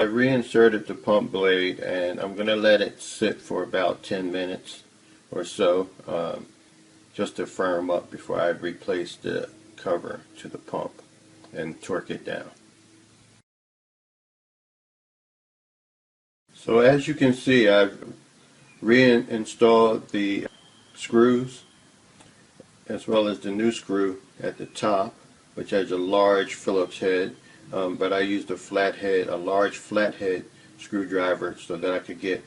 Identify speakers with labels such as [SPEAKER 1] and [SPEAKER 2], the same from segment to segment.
[SPEAKER 1] reinserted the pump blade, and I'm going to let it sit for about 10 minutes or so just to firm up before I replace the cover to the pump and torque it down. So as you can see, I've reinstalled the screws as well as the new screw at the top, which has a large Phillips head, but I used a large flathead screwdriver so that I could get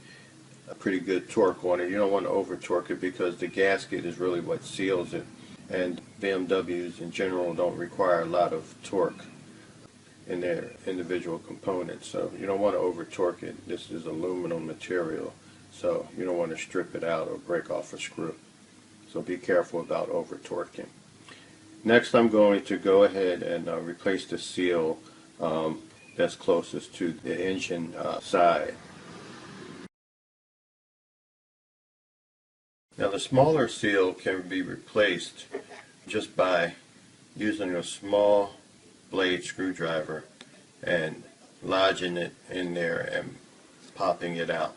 [SPEAKER 1] a pretty good torque on it. You don't want to over torque it because the gasket is really what seals it, and BMWs in general don't require a lot of torque in their individual components, so you don't want to over torque it. This is aluminum material, so you don't want to strip it out or break off a screw. So be careful about over torquing. Next, I'm going to go ahead and replace the seal that's closest to the engine side. Now the smaller seal can be replaced just by using a small blade screwdriver and lodging it in there and popping it out.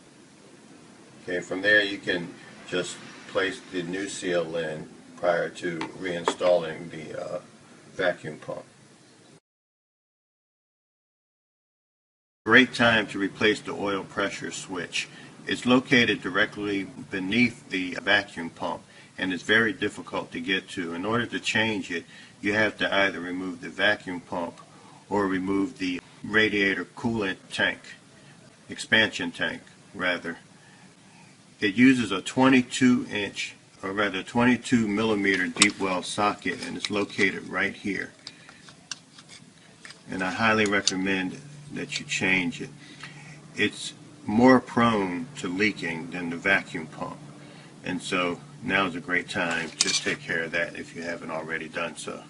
[SPEAKER 1] Okay, from there you can just place the new seal in prior to reinstalling the vacuum pump. Great time to replace the oil pressure switch. It's located directly beneath the vacuum pump and it's very difficult to get to. In order to change it, you have to either remove the vacuum pump or remove the radiator coolant tank, expansion tank rather. It uses a 22 millimeter deep well socket, and it's located right here. And I highly recommend that you change it. It's more prone to leaking than the vacuum pump, and so now is a great time to take care of that if you haven't already done so.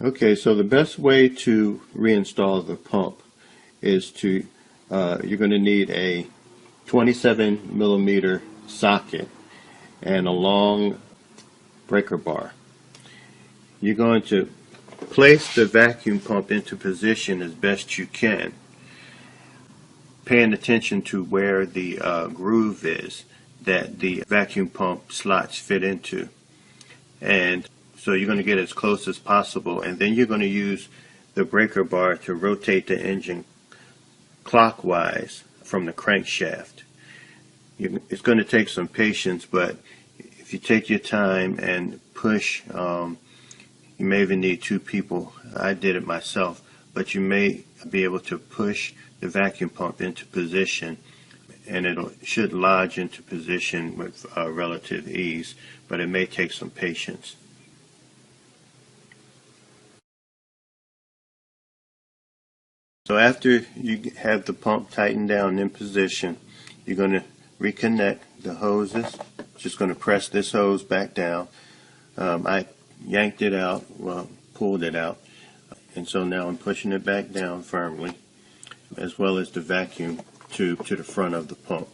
[SPEAKER 1] Okay, so the best way to reinstall the pump is to you're going to need a 27 millimeter socket and a long breaker bar. You're going to place the vacuum pump into position as best you can, paying attention to where the groove is that the vacuum pump slots fit into. And so you're going to get as close as possible, and then you're going to use the breaker bar to rotate the engine clockwise from the crankshaft. It's going to take some patience, but if you take your time and push, you may even need two people. I did it myself, but you may be able to push the vacuum pump into position, and it should lodge into position with relative ease, but it may take some patience. So after you have the pump tightened down in position, you're going to reconnect the hoses. Just going to press this hose back down. I yanked it out, pulled it out, and so now I'm pushing it back down firmly, as well as the vacuum tube to the front of the pump.